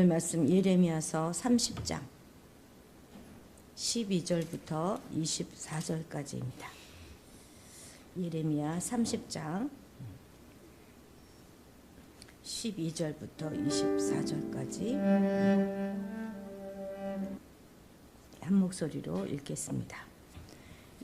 오늘 말씀 예레미야서 30장 12절부터 24절까지입니다. 예레미야 30장 12절부터 24절까지 한 목소리로 읽겠습니다.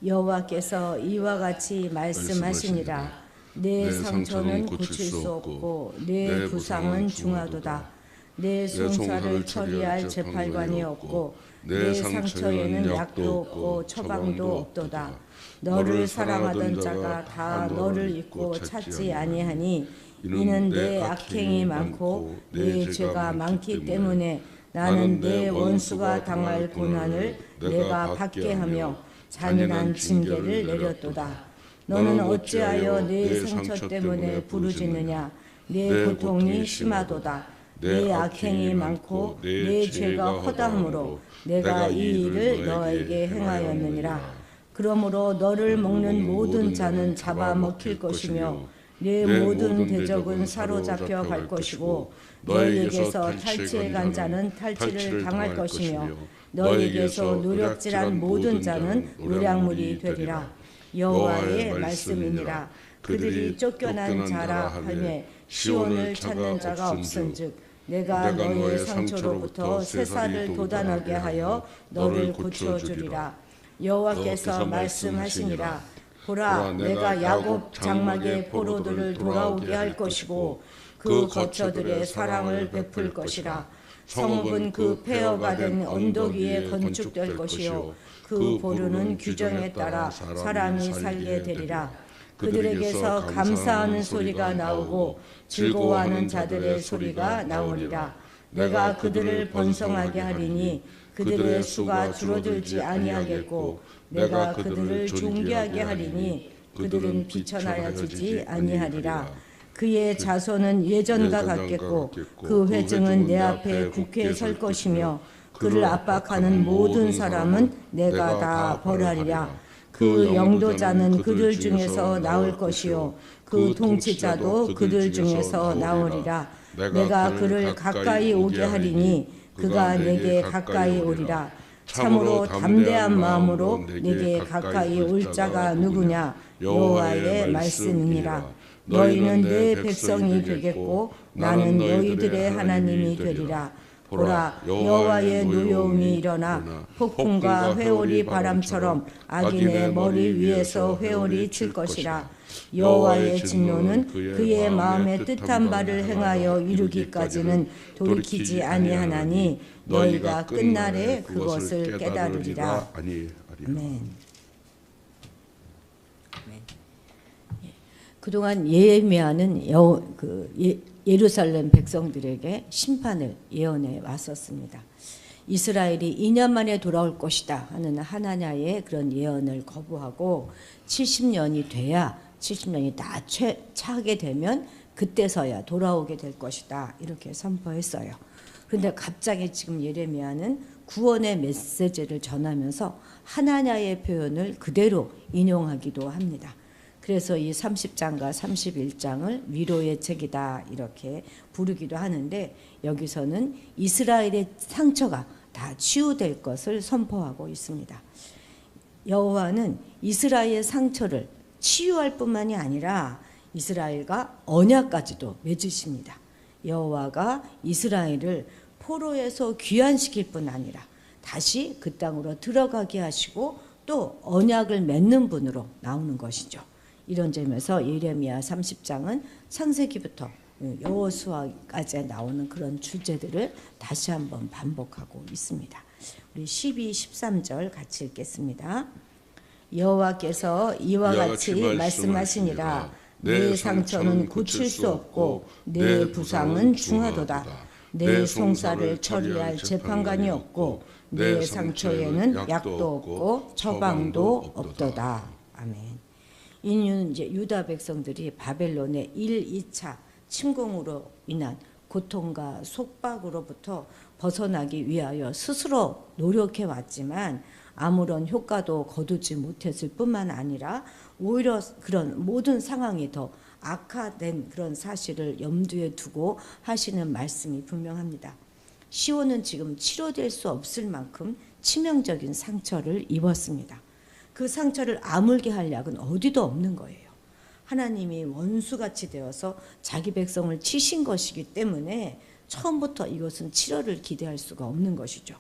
여호와께서 이와 같이 말씀하시니라. 내 상처는 고칠 수 없고 내 부상은 중하도다. 내 송사를 처리할 재판관이 없고 내 상처에는 약도 없고 처방도 없도다. 너를 사랑하던 자가 다 너를 잊고 찾지 아니하니 이는 내 악행이 많고 내 죄가 많기 때문에 나는 내 원수가 당할 고난을 내가 받게 하며 잔인한 징계를 내렸도다. 너는 어찌하여 내 상처 때문에 부르짖느냐. 내 고통이 심하도다. 내 악행이 많고 내 죄가 허다함으로 내가 이 일을 너에게 행하였느니라. 그러므로 너를 먹는 모든 자는 잡아먹힐 것이며 내 모든 대적은 사로잡혀 갈 것이고 너에게서 탈취해 간 자는 탈취를 당할 것이며 너에게서 노력질한 모든 자는 노략물이 되리라. 여호와의 말씀이니라. 그들이 쫓겨난 자라 하며 시온을 찾는 자가 없은즉 내가 너의 상처로부터 새살을 돋아나게 하여 너를 고쳐주리라. 여호와께서 말씀하시니라. 보라, 내가 야곱 장막의 포로들을 돌아오게 할 것이고 그 거처들의 사랑을 베풀 것이라. 성읍은 그 폐허가 된 언덕 위에 건축될 것이요 그 보루는 규정에 따라 사람이 살게 되리라. 그들에게서 감사하는 소리가 나오고 즐거워하는 자들의 소리가 나오리라. 내가 그들을 번성하게 하리니 그들의 수가 줄어들지 아니하겠고 내가 그들을 존귀하게 하리니 그들은 비천하여지지 아니하리라. 그의 자손은 예전과 같겠고 그 회중은 내 앞에 굳게 설 것이며 그를 압박하는 모든 사람은 내가 다 벌하리라. 그 영도자는 그들 중에서 나올 것이요 그 통치자도 그들 중에서 나오리라. 내가 그를 가까이 오게 하리니 그가 내게 가까이 오리라. 참으로 담대한 마음으로 내게 가까이 올 자가 누구냐. 여호와의 말씀이니라. 너희는 내 백성이 되겠고 나는 너희들의 하나님이 되리라. 보라, 여호와의 노여움이 일어나 폭풍과 회오리 바람처럼 악인의 머리 위에서 회오리 칠 것이라. 여호와의 진노는 그의 마음에 뜻한 바를 행하여 이루기까지는 돌이키지 아니하나니 너희가 끝날에 그것을 깨달으리라. 아멘. 그동안 예레미야는 예루살렘 백성들에게 심판을 예언해 왔었습니다. 이스라엘이 2년 만에 돌아올 것이다 하는 하나냐의 그런 예언을 거부하고 70년이 돼야 70년이 다 차게 되면 그때서야 돌아오게 될 것이다 이렇게 선포했어요. 그런데 갑자기 지금 예레미야는 구원의 메시지를 전하면서 하나냐의 표현을 그대로 인용하기도 합니다. 그래서 이 30장과 31장을 위로의 책이다 이렇게 부르기도 하는데 여기서는 이스라엘의 상처가 다 치유될 것을 선포하고 있습니다. 여호와는 이스라엘의 상처를 치유할 뿐만이 아니라 이스라엘과 언약까지도 맺으십니다. 여호와가 이스라엘을 포로에서 귀환시킬 뿐 아니라 다시 그 땅으로 들어가게 하시고 또 언약을 맺는 분으로 나오는 것이죠. 이런 점에서 예레미야 30장은 창세기부터 여호수아까지 나오는 그런 주제들을 다시 한번 반복하고 있습니다. 우리 12, 13절 같이 읽겠습니다. 여호와께서 이와 같이 말씀하시니라. 내 상처는 고칠 수 없고 내 부상은 중하도다. 내 송사를 처리할 재판관이 없고 내 상처에는 약도 없고 처방도 없도다. 아멘. 이는 이제 유다 백성들이 바벨론의 1, 2차 침공으로 인한 고통과 속박으로부터 벗어나기 위하여 스스로 노력해 왔지만 아무런 효과도 거두지 못했을 뿐만 아니라 오히려 그런 모든 상황이 더 악화된 그런 사실을 염두에 두고 하시는 말씀이 분명합니다. 시온은 지금 치료될 수 없을 만큼 치명적인 상처를 입었습니다. 그 상처를 아물게 할 약은 어디도 없는 거예요. 하나님이 원수같이 되어서 자기 백성을 치신 것이기 때문에 처음부터 이것은 치료를 기대할 수가 없는 것이죠.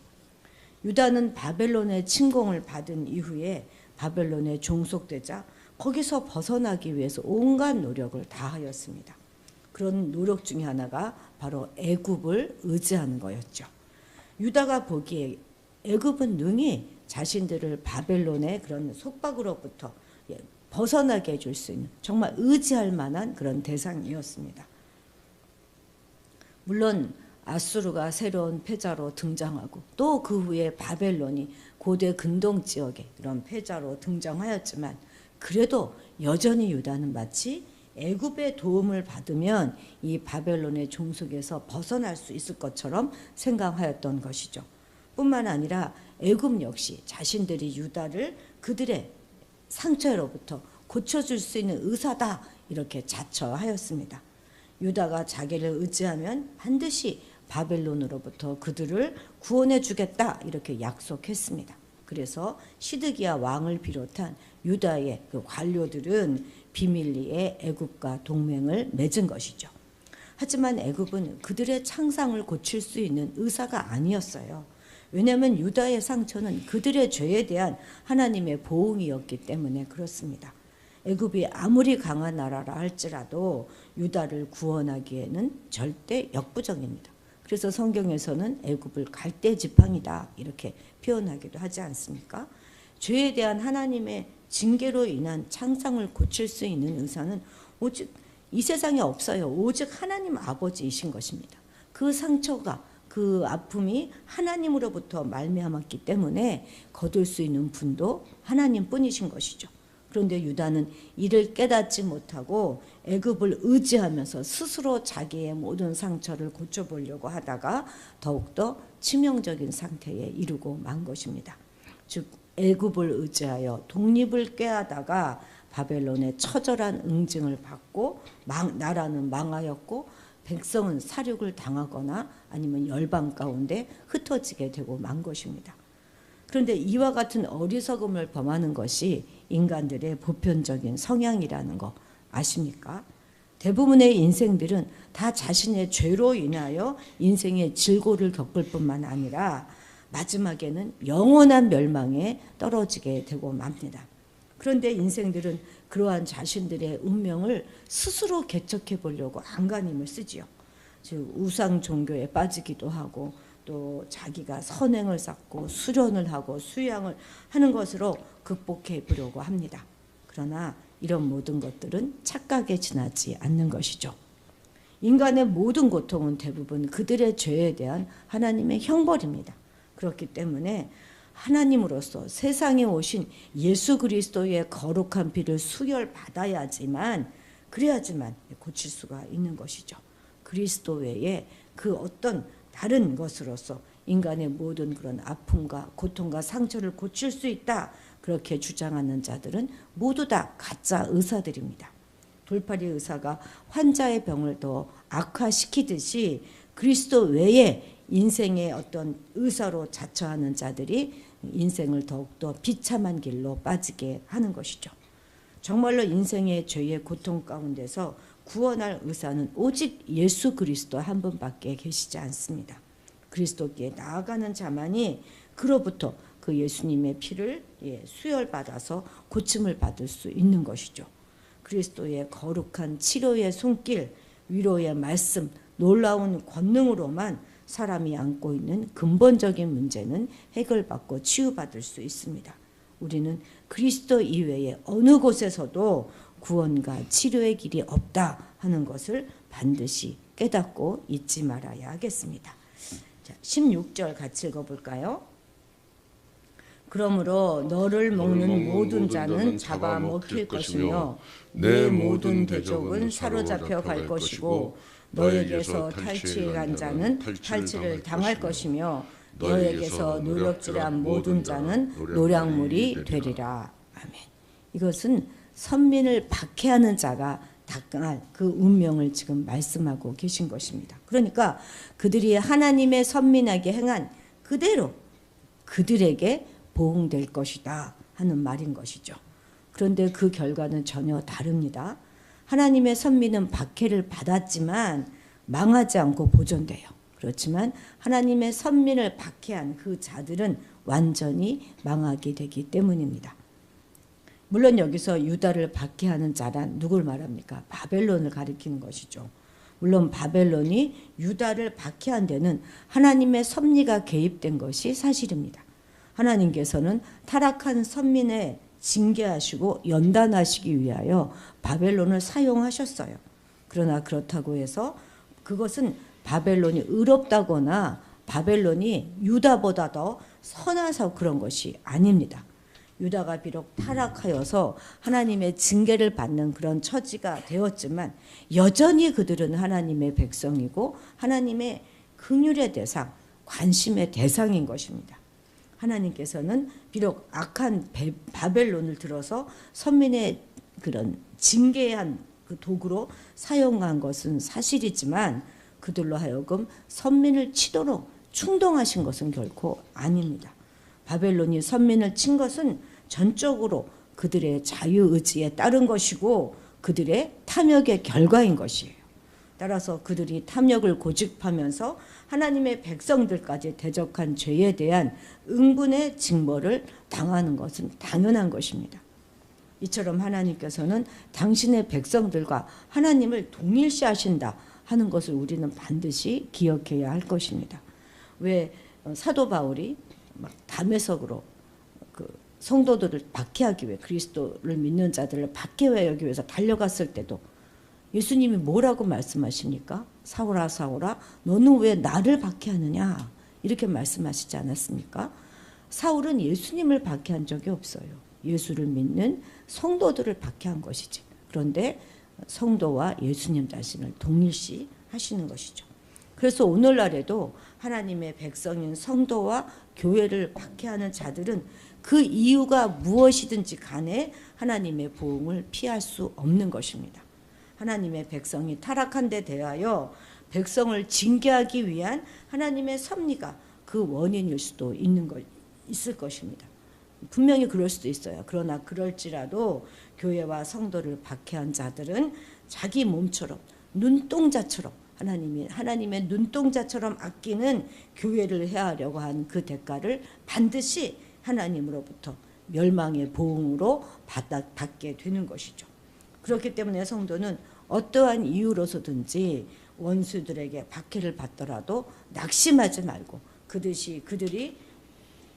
유다는 바벨론의 침공을 받은 이후에 바벨론에 종속되자 거기서 벗어나기 위해서 온갖 노력을 다하였습니다. 그런 노력 중에 하나가 바로 애굽을 의지하는 거였죠. 유다가 보기에 애굽은 능히 자신들을 바벨론의 그런 속박으로부터 벗어나게 해줄 수 있는 정말 의지할 만한 그런 대상이었습니다. 물론 아수르가 새로운 패자로 등장하고 또 그 후에 바벨론이 고대 근동 지역의 그런 패자로 등장하였지만 그래도 여전히 유다는 마치 애굽의 도움을 받으면 이 바벨론의 종속에서 벗어날 수 있을 것처럼 생각하였던 것이죠. 뿐만 아니라 애굽 역시 자신들이 유다를 그들의 상처로부터 고쳐줄 수 있는 의사다 이렇게 자처하였습니다. 유다가 자기를 의지하면 반드시 바벨론으로부터 그들을 구원해 주겠다 이렇게 약속했습니다. 그래서 시드기야 왕을 비롯한 유다의 그 관료들은 비밀리에 애굽과 동맹을 맺은 것이죠. 하지만 애굽은 그들의 창상을 고칠 수 있는 의사가 아니었어요. 왜냐하면 유다의 상처는 그들의 죄에 대한 하나님의 보응이었기 때문에 그렇습니다. 애굽이 아무리 강한 나라라 할지라도 유다를 구원하기에는 절대 역부족입니다. 그래서 성경에서는 애굽을 갈대 지팡이다 이렇게 표현하기도 하지 않습니까? 죄에 대한 하나님의 징계로 인한 창상을 고칠 수 있는 의사는 오직 이 세상에 없어요. 오직 하나님 아버지이신 것입니다. 그 상처가 그 아픔이 하나님으로부터 말미암았기 때문에 거둘 수 있는 분도 하나님뿐이신 것이죠. 그런데 유다는 이를 깨닫지 못하고 애굽을 의지하면서 스스로 자기의 모든 상처를 고쳐보려고 하다가 더욱더 치명적인 상태에 이르고 만 것입니다. 즉 애굽을 의지하여 독립을 꾀하다가 바벨론의 처절한 응징을 받고 나라는 망하였고 백성은 사륙을 당하거나 아니면 열방 가운데 흩어지게 되고 만 것입니다. 그런데 이와 같은 어리석음을 범하는 것이 인간들의 보편적인 성향이라는 거 아십니까? 대부분의 인생들은 다 자신의 죄로 인하여 인생의 질고를 겪을 뿐만 아니라 마지막에는 영원한 멸망에 떨어지게 되고 맙니다. 그런데 인생들은 그러한 자신들의 운명을 스스로 개척해 보려고 안간힘을 쓰지요. 즉 우상 종교에 빠지기도 하고 또 자기가 선행을 쌓고 수련을 하고 수양을 하는 것으로 극복해 보려고 합니다. 그러나 이런 모든 것들은 착각에 지나지 않는 것이죠. 인간의 모든 고통은 대부분 그들의 죄에 대한 하나님의 형벌입니다. 그렇기 때문에 하나님으로서 세상에 오신 예수 그리스도의 거룩한 피를 수혈받아야지만 그래야지만 고칠 수가 있는 것이죠. 그리스도 외에 그 어떤 다른 것으로서 인간의 모든 그런 아픔과 고통과 상처를 고칠 수 있다 그렇게 주장하는 자들은 모두 다 가짜 의사들입니다. 돌팔이 의사가 환자의 병을 더 악화시키듯이 그리스도 외에 인생의 어떤 의사로 자처하는 자들이 인생을 더욱더 비참한 길로 빠지게 하는 것이죠. 정말로 인생의 죄의 고통 가운데서 구원할 의사는 오직 예수 그리스도 한 분밖에 계시지 않습니다. 그리스도께 나아가는 자만이 그로부터 그 예수님의 피를 수혈받아서 고침을 받을 수 있는 것이죠. 그리스도의 거룩한 치료의 손길, 위로의 말씀, 놀라운 권능으로만 사람이 안고 있는 근본적인 문제는 해결받고 치유받을 수 있습니다. 우리는 그리스도 이외에 어느 곳에서도 구원과 치료의 길이 없다 하는 것을 반드시 깨닫고 잊지 말아야 하겠습니다. 자, 16절 같이 읽어볼까요? 그러므로 너를 먹는 모든 자는 잡아먹힐 것이며 내 모든 대적은 사로잡혀 갈 것이고 너에게서 탈취한 자는 탈취를 당할 것이며 너에게서 노력질한 모든 자는 노략물이 되리라. 아멘. 이것은 선민을 박해하는 자가 당할 그 운명을 지금 말씀하고 계신 것입니다. 그러니까 그들이 하나님의 선민하게 행한 그대로 그들에게 보응될 것이다 하는 말인 것이죠. 그런데 그 결과는 전혀 다릅니다. 하나님의 선민은 박해를 받았지만 망하지 않고 보존돼요. 그렇지만 하나님의 선민을 박해한 그 자들은 완전히 망하게 되기 때문입니다. 물론 여기서 유다를 박해하는 자란 누굴 말합니까? 바벨론을 가리키는 것이죠. 물론 바벨론이 유다를 박해한 데는 하나님의 섭리가 개입된 것이 사실입니다. 하나님께서는 타락한 선민에 징계하시고 연단하시기 위하여 바벨론을 사용하셨어요. 그러나 그렇다고 해서 그것은 바벨론이 의롭다거나 바벨론이 유다보다 더 선해서 그런 것이 아닙니다. 유다가 비록 타락하여서 하나님의 징계를 받는 그런 처지가 되었지만 여전히 그들은 하나님의 백성이고 하나님의 긍휼의 대상, 관심의 대상인 것입니다. 하나님께서는 비록 악한 바벨론을 들어서 선민의 그런 징계한 그 도구로 사용한 것은 사실이지만 그들로 하여금 선민을 치도록 충동하신 것은 결코 아닙니다. 바벨론이 선민을 친 것은 전적으로 그들의 자유의지에 따른 것이고 그들의 탐욕의 결과인 것이에요. 따라서 그들이 탐욕을 고집하면서 하나님의 백성들까지 대적한 죄에 대한 응분의 징벌을 당하는 것은 당연한 것입니다. 이처럼 하나님께서는 당신의 백성들과 하나님을 동일시하신다 하는 것을 우리는 반드시 기억해야 할 것입니다. 왜 사도 바울이 막 담에석으로 그 성도들을 박해하기 위해 그리스도를 믿는 자들을 박해하기 위해서 달려갔을 때도 예수님이 뭐라고 말씀하십니까? 사울아 사울아 너는 왜 나를 박해하느냐 이렇게 말씀하시지 않았습니까? 사울은 예수님을 박해한 적이 없어요. 예수를 믿는 성도들을 박해한 것이지. 그런데 성도와 예수님 자신을 동일시 하시는 것이죠. 그래서 오늘날에도 하나님의 백성인 성도와 교회를 박해하는 자들은 그 이유가 무엇이든지 간에 하나님의 보응을 피할 수 없는 것입니다. 하나님의 백성이 타락한 데 대하여 백성을 징계하기 위한 하나님의 섭리가 그 원인일 수도 있을 것입니다. 분명히 그럴 수도 있어요. 그러나 그럴지라도 교회와 성도를 박해한 자들은 자기 몸처럼 눈동자처럼 하나님의 눈동자처럼 아끼는 교회를 해하려고 한 그 대가를 반드시 하나님으로부터 멸망의 보응으로 받게 되는 것이죠. 그렇기 때문에 성도는 어떠한 이유로서든지 원수들에게 박해를 받더라도 낙심하지 말고 그들이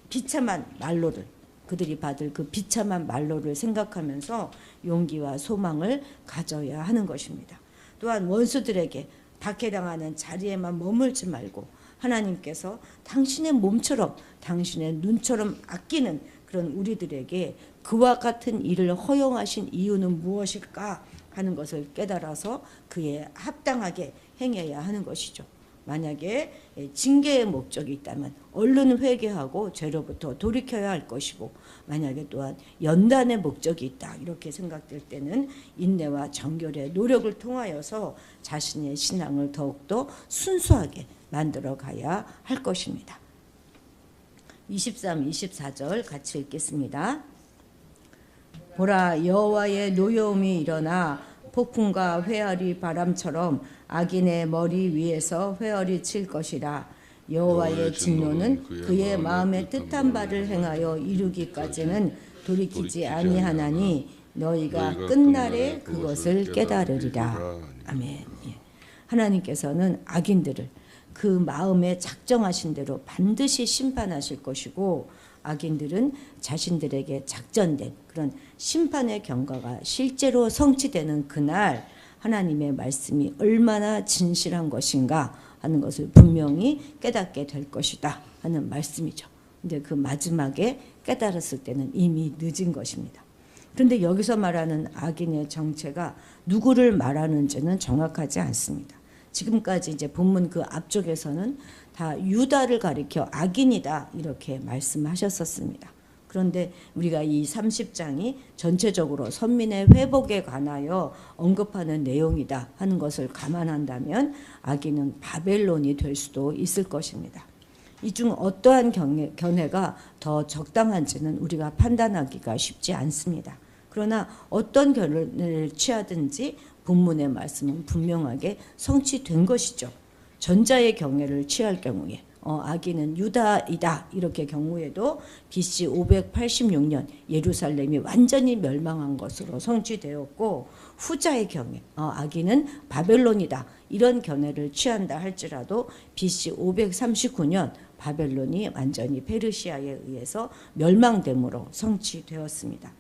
비참한 말로를 그들이 받을 그 비참한 말로를 생각하면서 용기와 소망을 가져야 하는 것입니다. 또한 원수들에게 박해당하는 자리에만 머물지 말고 하나님께서 당신의 몸처럼 당신의 눈처럼 아끼는 그런 우리들에게 그와 같은 일을 허용하신 이유는 무엇일까 하는 것을 깨달아서 그에 합당하게 행해야 하는 것이죠. 만약에 징계의 목적이 있다면 얼른 회개하고 죄로부터 돌이켜야 할 것이고 만약에 또한 연단의 목적이 있다 이렇게 생각될 때는 인내와 정결의 노력을 통하여서 자신의 신앙을 더욱더 순수하게 만들어 가야 할 것입니다. 23, 24절 같이 읽겠습니다. 보라 여호와의 노여움이 일어나 폭풍과 회오리 바람처럼 악인의 머리 위에서 회오리 칠 것이라. 여호와의 진노는 그의 마음에 뜻한 바를 행하여 이루기까지는 돌이키지 아니하나니 너희가 끝날에 그것을 깨달으리라. 아멘. 하나님께서는 악인들을 그 마음에 작정하신 대로 반드시 심판하실 것이고 악인들은 자신들에게 작전된 그런 심판의 경과가 실제로 성취되는 그날 하나님의 말씀이 얼마나 진실한 것인가 하는 것을 분명히 깨닫게 될 것이다 하는 말씀이죠. 근데 그 마지막에 깨달았을 때는 이미 늦은 것입니다. 그런데 여기서 말하는 악인의 정체가 누구를 말하는지는 정확하지 않습니다. 지금까지 이제 본문 그 앞쪽에서는 다 유다를 가리켜 악인이다 이렇게 말씀하셨었습니다. 그런데 우리가 이 30장이 전체적으로 선민의 회복에 관하여 언급하는 내용이다 하는 것을 감안한다면 아기는 바벨론이 될 수도 있을 것입니다. 이 중 어떠한 견해가 더 적당한지는 우리가 판단하기가 쉽지 않습니다. 그러나 어떤 견해를 취하든지 본문의 말씀은 분명하게 성취된 것이죠. 전자의 경외를 취할 경우에 아기는 유다이다 이렇게 경우에도 BC 586년 예루살렘이 완전히 멸망한 것으로 성취되었고, 후자의 경외 아기는 바벨론이다 이런 견해를 취한다 할지라도 BC 539년 바벨론이 완전히 페르시아에 의해서 멸망됨으로 성취되었습니다.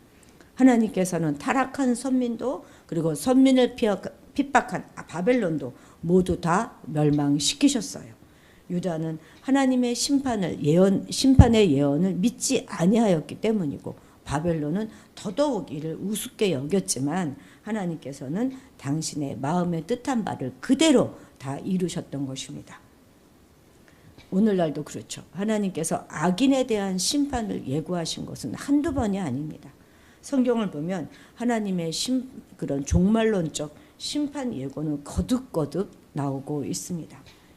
하나님께서는 타락한 선민도 그리고 선민을 핍박한 바벨론도 모두 다 멸망시키셨어요. 유다는 하나님의 심판의 예언을 믿지 아니하였기 때문이고, 바벨론은 더더욱 이를 우습게 여겼지만 하나님께서는 당신의 마음에 뜻한 바를 그대로 다 이루셨던 것입니다. 오늘날도 그렇죠. 하나님께서 악인에 대한 심판을 예고하신 것은 한두 번이 아닙니다. 성경을 보면 하나님의 그런 종말론적 심판 예고는 거듭거듭 나오고 있습니다.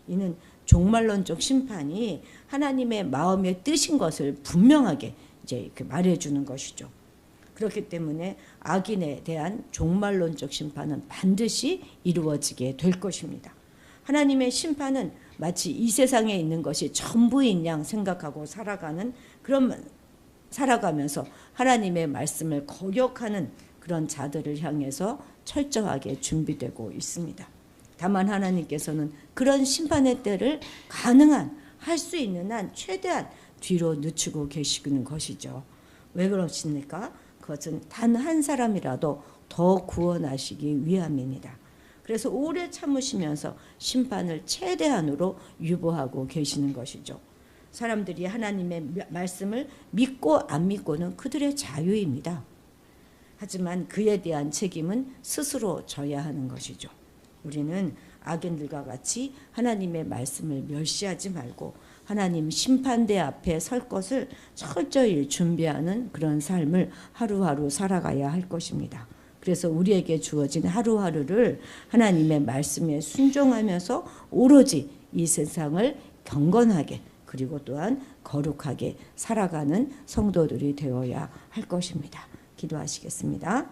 이는 종말론적 심판이 하나님의 마음에 뜻인 것을 분명하게 이제 말해주는 것이죠. 그렇기 때문에 악인에 대한 종말론적 심판은 반드시 이루어지게 될 것입니다. 하나님의 심판은 마치 이 세상에 있는 것이 전부인 양 생각하고 살아가면서 하나님의 말씀을 거역하는 그런 자들을 향해서 철저하게 준비되고 있습니다. 다만 하나님께서는 그런 심판의 때를 가능한 할 수 있는 한 최대한 뒤로 늦추고 계시는 것이죠. 왜 그러십니까? 그것은 단 한 사람이라도 더 구원하시기 위함입니다. 그래서 오래 참으시면서 심판을 최대한으로 유보하고 계시는 것이죠. 사람들이 하나님의 말씀을 믿고 안 믿고는 그들의 자유입니다. 하지만 그에 대한 책임은 스스로 져야 하는 것이죠. 우리는 악인들과 같이 하나님의 말씀을 멸시하지 말고 하나님 심판대 앞에 설 것을 철저히 준비하는 그런 삶을 하루하루 살아가야 할 것입니다. 그래서 우리에게 주어진 하루하루를 하나님의 말씀에 순종하면서 오로지 이 세상을 경건하게 그리고 또한 거룩하게 살아가는 성도들이 되어야 할 것입니다. 기도하시겠습니다.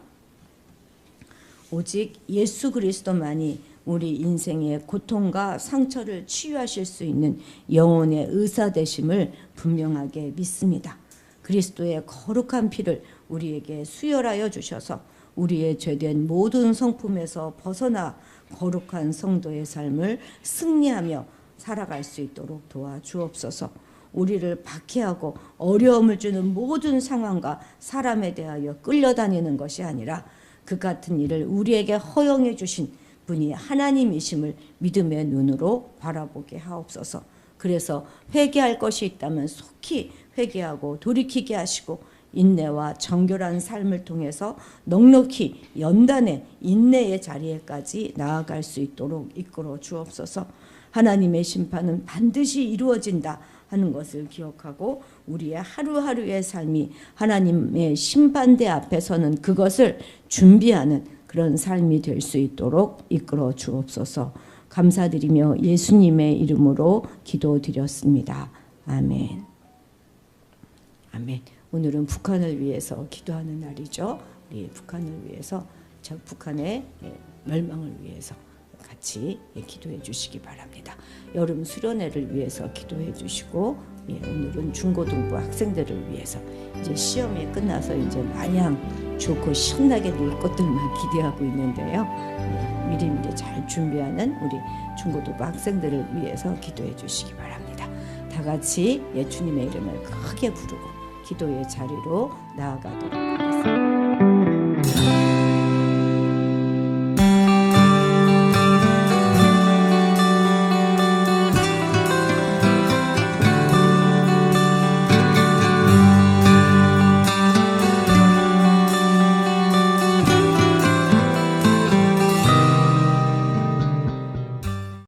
오직 예수 그리스도만이 우리 인생의 고통과 상처를 치유하실 수 있는 영혼의 의사 되심을 분명하게 믿습니다. 그리스도의 거룩한 피를 우리에게 수혈하여 주셔서 우리의 죄된 모든 성품에서 벗어나 거룩한 성도의 삶을 승리하며 살아갈 수 있도록 도와주옵소서. 우리를 박해하고 어려움을 주는 모든 상황과 사람에 대하여 끌려다니는 것이 아니라 그 같은 일을 우리에게 허용해 주신 분이 하나님이심을 믿음의 눈으로 바라보게 하옵소서. 그래서 회개할 것이 있다면 속히 회개하고 돌이키게 하시고 인내와 정결한 삶을 통해서 넉넉히 연단의 인내의 자리에까지 나아갈 수 있도록 이끌어 주옵소서. 하나님의 심판은 반드시 이루어진다 하는 것을 기억하고 우리의 하루하루의 삶이 하나님의 심판대 앞에 서는 그것을 준비하는 그런 삶이 될 수 있도록 이끌어 주옵소서. 감사드리며 예수님의 이름으로 기도드렸습니다. 아멘. 아멘. 오늘은 북한을 위해서 기도하는 날이죠. 우리 북한을 위해서, 북한의 멸망을 위해서 같이 기도해 주시기 바랍니다. 여름 수련회를 위해서 기도해 주시고, 오늘은 중고등부 학생들을 위해서 이제 시험이 끝나서 이제 마냥 좋고 신나게 놀 것들만 기대하고 있는데요. 미리미리 잘 준비하는 우리 중고등부 학생들을 위해서 기도해 주시기 바랍니다. 다 같이 주님의 이름을 크게 부르고 기도의 자리로 나아가도록 하겠습니다.